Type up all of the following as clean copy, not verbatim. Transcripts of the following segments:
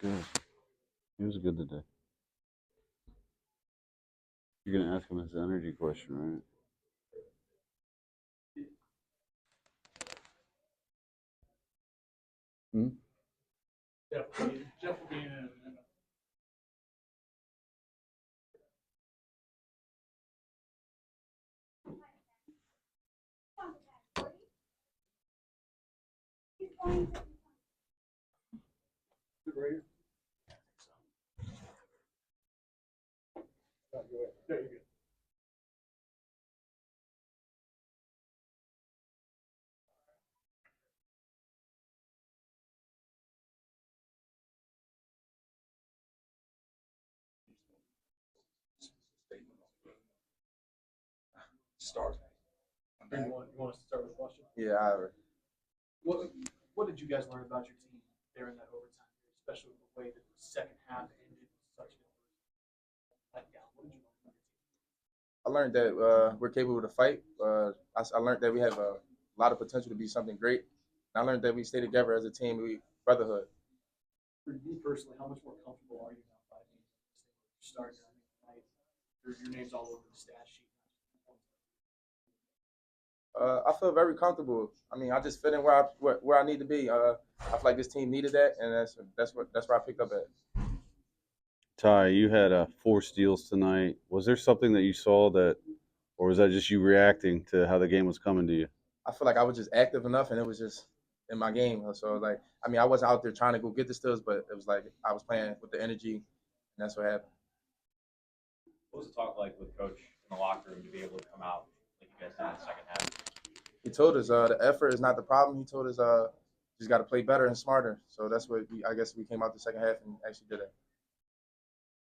good. He was good today. You're gonna ask him his energy question, right? Hmm? Jeff will be in a minute. There you go. Start. You want us to start with a question? Yeah, What did you guys learn about your team during that overtime period, especially with the way that the second half ended with such an letdown? What did you learn about your team? I learned that we're capable to fight. I learned that we have a lot of potential to be something great. And I learned that we stay together as a team, we brotherhood. For you personally, how much more comfortable are you now fighting? You're starting tonight. Your name's all over the stat sheet. I feel very comfortable. I mean, I just fit in where I need to be. I feel like this team needed that, and that's where I picked up at. Ty, you had 4 steals tonight. Was there something that you saw that, or was that just you reacting to how the game was coming to you? I feel like I was just active enough, and it was just in my game. So like, I mean, I wasn't out there trying to go get the steals, but it was like I was playing with the energy, and that's what happened. What was the talk like with Coach in the locker room to be able to come out like you guys did in the second half? He told us the effort is not the problem. He told us just got to play better and smarter. So that's what I guess we came out the second half and actually did it.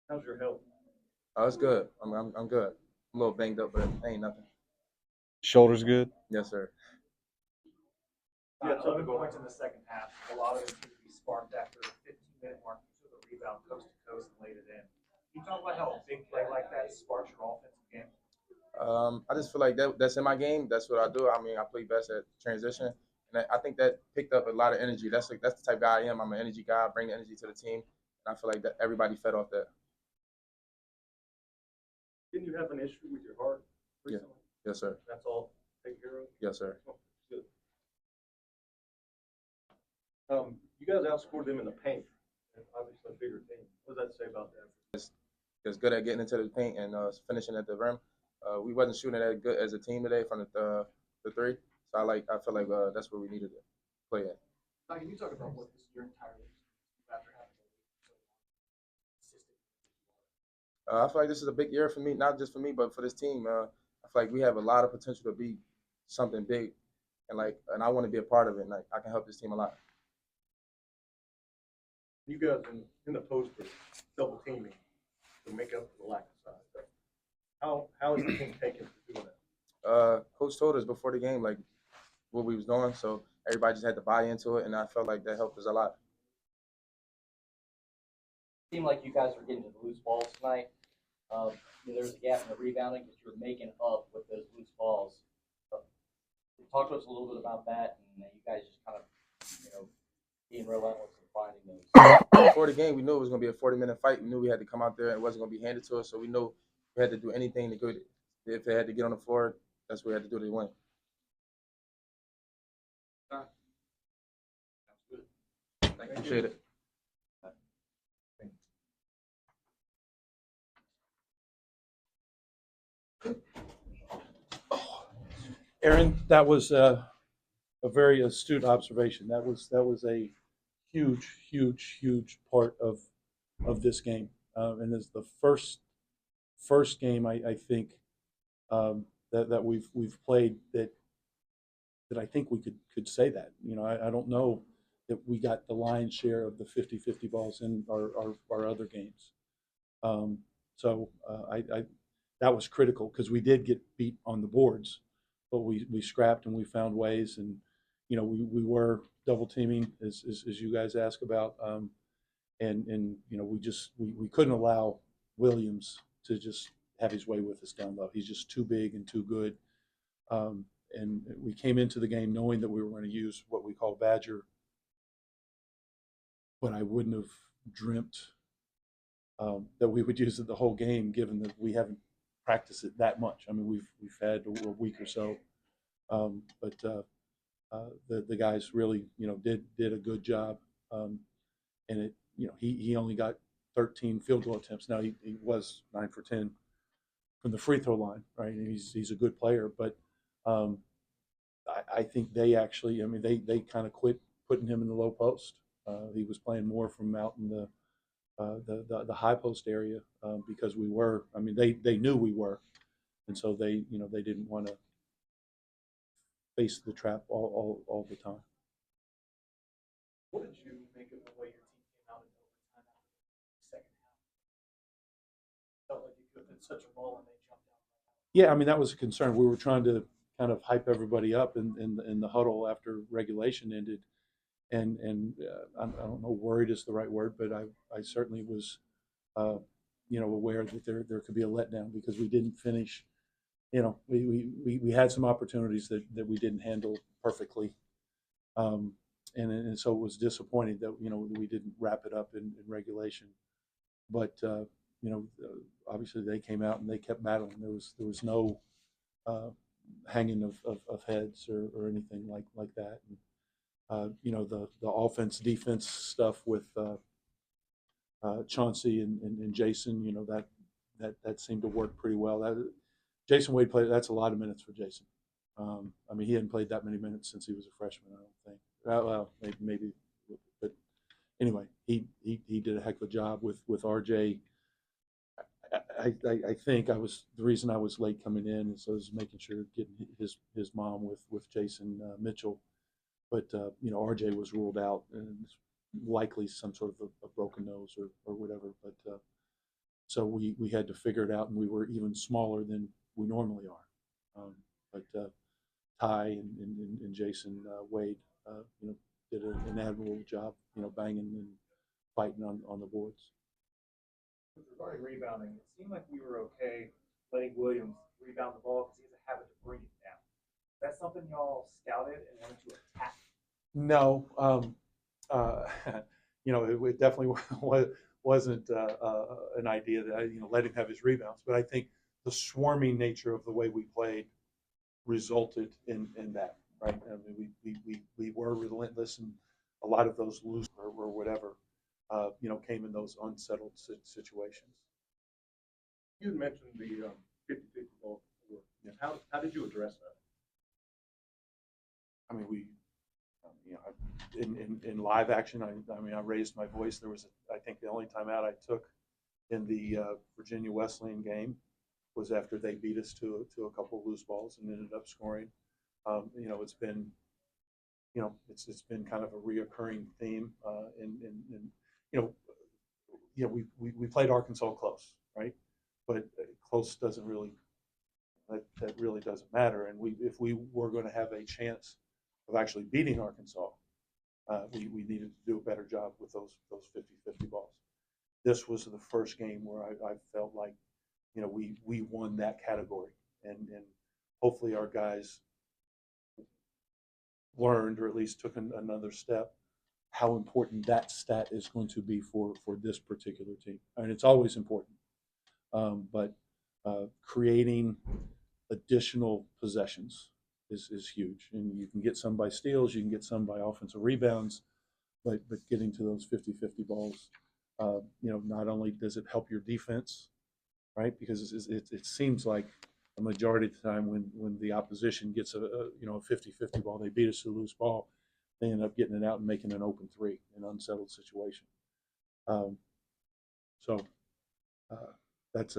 How's your health? It's good. I'm good. I'm a little banged up, but ain't nothing. Shoulders good? Yes, sir. You had 11 points in the second half. A lot of it seemed to be sparked after the 15-minute mark. You took a rebound coast to coast and laid it in. Can you talk about how a big play like that sparks your offensive game? I just feel like that's in my game. That's what I do. I mean, I play best at transition, and I think that picked up a lot of energy. That's the type of guy I am. I'm an energy guy. I bring the energy to the team, and I feel like that everybody fed off that. Didn't you have an issue with your heart recently? Yeah. Yes, sir. That's all taken care of? Yes, sir. Oh, good. You guys outscored them in the paint. Obviously, a bigger team. What does that say about them? It's good at getting into the paint and finishing at the rim. We wasn't shooting that good as a team today from the three. So I feel like that's where we needed to play at. Now, can you talk about what this year entirely after having so consistent? I feel like this is a big year for me, not just for me, but for this team. I feel like we have a lot of potential to be something big, and I want to be a part of it. And I can help this team a lot. You guys in the post are double teaming to make up for the lack of size. How is the team taking to doing that? Coach told us before the game like what we was doing, so everybody just had to buy into it, and I felt like that helped us a lot. It seemed like you guys were getting to the loose balls tonight. There was a gap in the rebounding, but you were making up with those loose balls. Talk to us a little bit about that, and you guys just kind of, being relentless and finding those. Before the game, we knew it was going to be a 40-minute fight. We knew we had to come out there, and it wasn't going to be handed to us, so we knew we had to do anything to go. If they had to get on the floor, that's what we had to do to win. Sounds good. Appreciate it. Aaron, that was a very astute observation. That was a huge part of this game, and it's the first game I think that we've played that I think we could say that. I don't know that we got the lion's share of the 50-50 balls in our other games. So that was critical because we did get beat on the boards, but we scrapped and we found ways, and we were double teaming as you guys ask about, and we couldn't allow Williams to just have his way with us down low. He's just too big and too good. And we came into the game knowing that we were going to use what we call Badger, but I wouldn't have dreamt that we would use it the whole game, given that we haven't practiced it that much. I mean, we've had a week or so, but the guys really, did a good job. And he only got 13 field goal attempts. Now he was 9 for 10 from the free throw line, right? And he's a good player, but I think they actually, I mean, they kind of quit putting him in the low post. He was playing more from out in the high post area because we were. I mean, they knew we were, and so they didn't want to face the trap all the time. What did you make of the way your team came out in overtime after the second half? Felt like you could have been such a ball and they jumped out. Yeah, I mean, that was a concern. We were trying to kind of hype everybody up in the huddle after regulation ended, and I don't know, worried is the right word, but I certainly was, aware that there could be a letdown because we didn't finish. We had some opportunities that we didn't handle perfectly, and so it was disappointing that we didn't wrap it up in regulation. But obviously they came out and they kept battling. There was no hanging of heads or anything like that. And, the offense defense stuff with Chauncey and Jason, that seemed to work pretty well. Jason Wade played. That's a lot of minutes for Jason. I mean, he hadn't played that many minutes since he was a freshman, I don't think. Well, maybe, but anyway, he did a heck of a job with RJ. I think the reason I was late coming in is I was making sure getting his mom with Jason Mitchell, but RJ was ruled out and likely some sort of a broken nose or whatever. But so we had to figure it out, and we were even smaller than we normally are. But Ty and Jason Wade, did an admirable job, banging and fighting on the boards. Regarding rebounding, it seemed like we were okay letting Williams rebound the ball because he has a habit of bringing it down. Is that something y'all scouted and wanted to attack? No, it definitely wasn't an idea that let him have his rebounds. But I think the swarming nature of the way we played resulted in that. Right? I mean, we were relentless, and a lot of those loose or whatever, came in those unsettled situations. You had mentioned the 50-50 ball. Yeah. How did you address that? I mean, in live action, I raised my voice. There was, I think, the only time out I took in the Virginia Wesleyan game was after they beat us to a couple of loose balls and ended up scoring. It's been, it's been kind of a reoccurring theme, we played Arkansas close, right? But close doesn't really, that really doesn't matter. And if we were going to have a chance of actually beating Arkansas, we needed to do a better job with those 50-50 balls. This was the first game where I felt like, we won that category, and hopefully our guys learned, or at least took another step, how important that stat is going to be for this particular team. I mean, it's always important, but creating additional possessions is huge. And you can get some by steals, you can get some by offensive rebounds, but getting to those 50-50 balls, not only does it help your defense, right? Because it seems like a majority of the time when the opposition gets a 50-50 ball, they beat us to a loose ball, they end up getting it out and making an open three in an unsettled situation. That's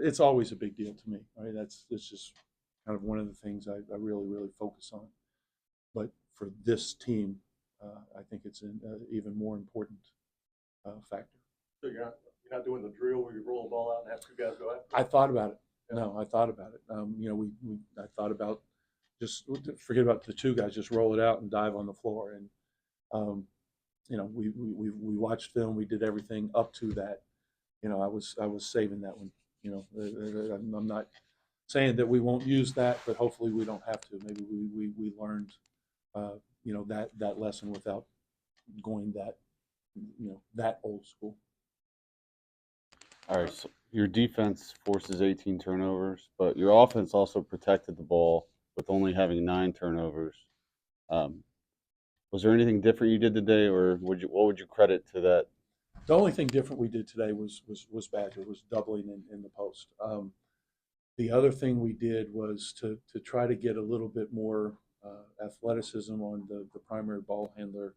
it's always a big deal to me. Right? It's just kind of one of the things I really focus on. But for this team, I think it's an even more important factor. So you're not doing the drill where you roll the ball out and have two guys go after it? I thought about it. Yeah. No, I thought about it. I thought about just forget about the two guys, just roll it out and dive on the floor. And we watched film, we did everything up to that. I was saving that one. I'm not saying that we won't use that, but hopefully we don't have to. Maybe we learned that lesson without going that old school. All right, so your defense forces 18 turnovers, but your offense also protected the ball with only having 9 turnovers. Um, was there anything different you did today, or what would you credit to that? The only thing different we did today was Badger, was doubling in the post. The other thing we did was to try to get a little bit more athleticism on the primary ball handler,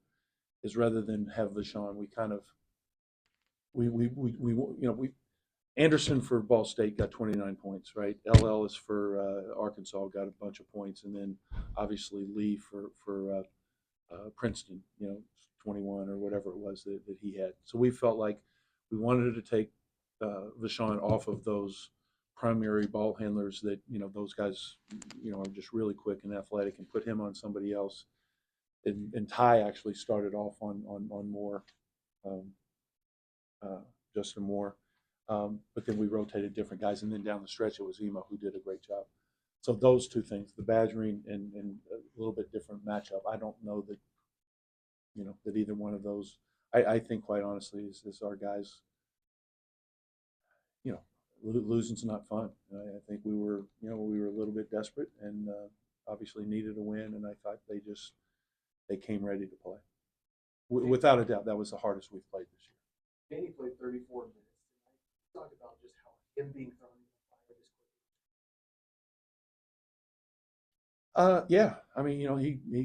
is rather than have Vashon, we kind of we Anderson for Ball State got 29 points, right? L. Ellis for Arkansas got a bunch of points, and then obviously Lee for Princeton, 21 or whatever it was that he had. So we felt like we wanted to take Vashon off of those primary ball handlers that, those guys, are just really quick and athletic, and put him on somebody else. And Ty actually started off on Moore, Justin Moore. But then we rotated different guys, and then down the stretch it was Emo who did a great job. So those two things, the badgering and a little bit different matchup. I don't know that, that either one of those. I think quite honestly is our guys. Losing's not fun. I think we were a little bit desperate, and obviously needed a win. And I thought they came ready to play. Without a doubt, that was the hardest we've played this year. Danny played 34 minutes. Talk about just how him being thrown in the fire this quickly. Yeah, I mean,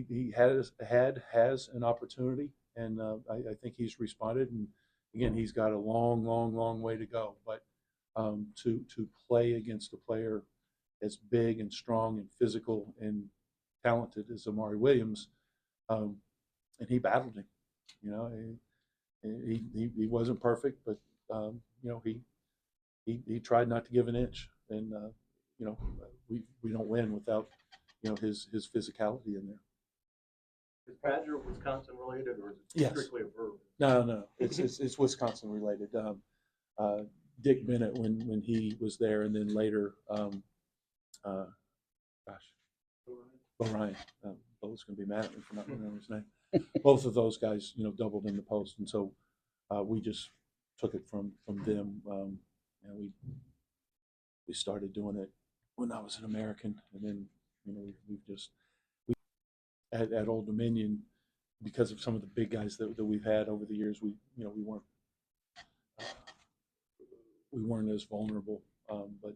he has an opportunity, and I think he's responded. And again, he's got a long way to go. But to play against a player as big and strong and physical and talented as Amari Williams, and he battled him. He wasn't perfect, but he tried not to give an inch. And we don't win without his physicality in there. Is Badger Wisconsin related, or is it Yes. strictly a verb? No, it's Wisconsin related. Dick Bennett when he was there, and then later, O'Ryan. Bo's going to be mad at me for not remembering his name. Both of those guys, doubled in the post, and so we just took it from them. And we started doing it when I was an American, and then at Old Dominion, because of some of the big guys that we've had over the years, we weren't as vulnerable. But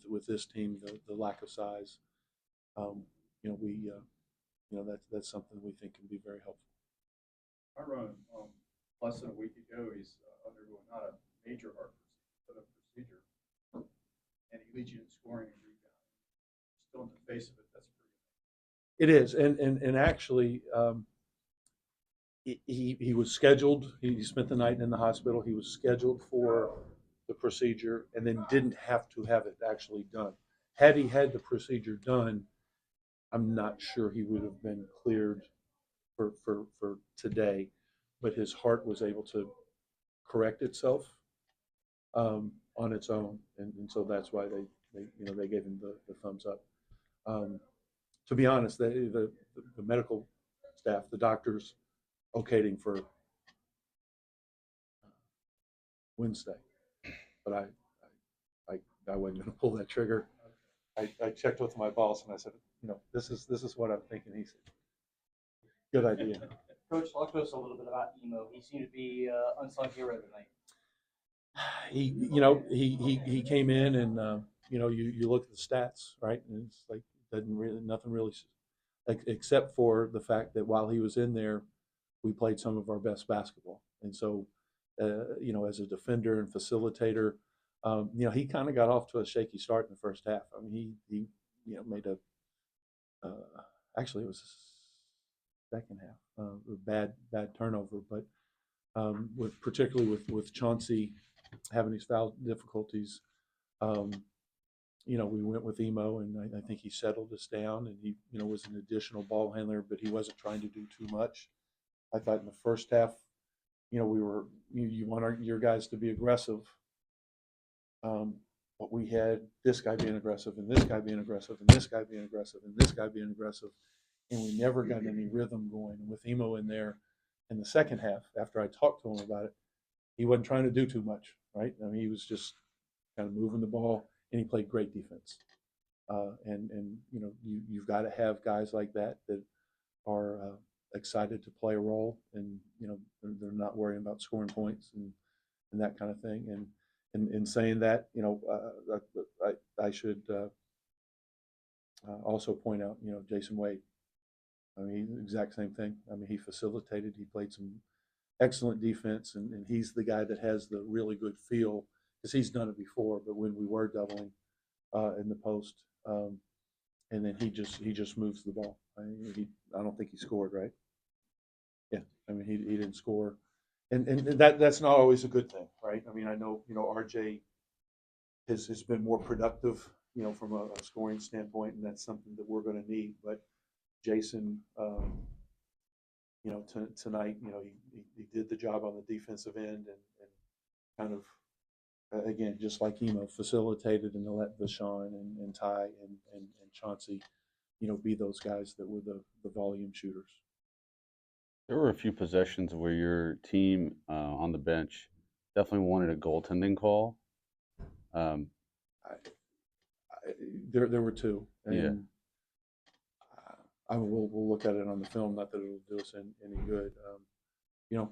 with this team, the lack of size, that's something we think can be very helpful. I run less than a week ago. He's undergoing not a major heart procedure, but a procedure, and he leads you in scoring and rebounding. Still in the face of it, that's pretty. It is, and actually, he was scheduled. He spent the night in the hospital. He was scheduled for the procedure, and then didn't have to have it actually done. Had he had the procedure done, I'm not sure he would have been cleared for today. But his heart was able to correct itself on its own, and so that's why they gave him the thumbs up. To be honest, the medical staff, the doctors, okayed him for Wednesday, but I wasn't going to pull that trigger. I checked with my boss, and I said, this is what I'm thinking. He said, good idea. Coach, talk to us a little bit about Emo. He seemed to be unsung hero tonight. He came in, and you look at the stats, right, and it's like nothing really, except for the fact that while he was in there, we played some of our best basketball. And so, as a defender and facilitator, he kind of got off to a shaky start in the first half. I mean, he made actually it was the second half, a bad turnover, but particularly with Chauncey having these foul difficulties, we went with Emo, and I think he settled us down, and he was an additional ball handler, but he wasn't trying to do too much. I thought in the first half, you want your guys to be aggressive, but we had this guy being aggressive, and this guy being aggressive, and this guy being aggressive, and this guy being aggressive, and we never got any rhythm going. And with Emo in there, in the second half, after I talked to him about it, he wasn't trying to do too much, right? I mean, he was just kind of moving the ball, and he played great defense. And you know, you've got to have guys like that are excited to play a role, and you know, they're not worrying about scoring points and that kind of thing. And in saying that, you know, I should also point out, you know, Jason Wade. I mean, exact same thing. I mean, he facilitated. He played some excellent defense, and he's the guy that has the really good feel because he's done it before. But when we were doubling in the post, and then he just moves the ball. I don't think he scored, right? Yeah, I mean, he didn't score, and that's not always a good thing, right? I mean, I know, you know, RJ has been more productive, you know, from a scoring standpoint, and that's something that we're going to need. But Jason, you know, tonight, you know, he did the job on the defensive end, and kind of again, just like Emo, facilitated and let Vashawn and Ty and Chauncey, you know, be those guys that were the volume shooters. There were a few possessions where your team on the bench definitely wanted a goaltending call. There were two, and Yeah. we'll look at it on the film. Not that it'll do us any good. You know,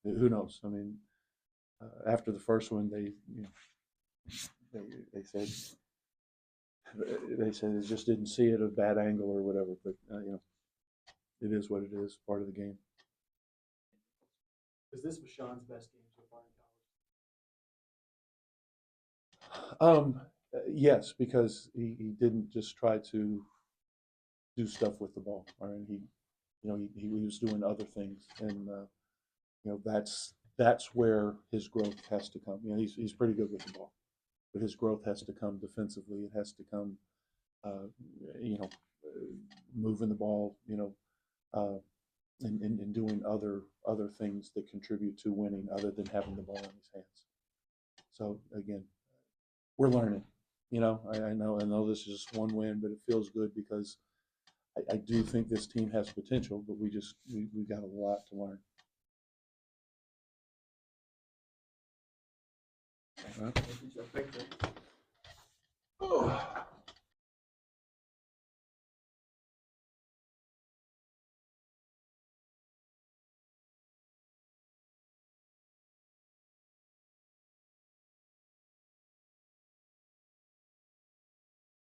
who knows? I mean, after the first one, they said it just didn't see it at a bad angle or whatever. But you know, it is what it is. Part of the game. Is this Bashan's best game so far in college? Yes, because he didn't just try to do stuff with the ball. I mean, you know, he was doing other things, and you know, that's where his growth has to come. You know, he's pretty good with the ball, but his growth has to come defensively. It has to come, you know, moving the ball, you know, and doing other things that contribute to winning, other than having the ball in his hands. So again, we're learning. You know, I know this is just one win, but it feels good because I do think this team has potential, but we got a lot to learn. Thank you.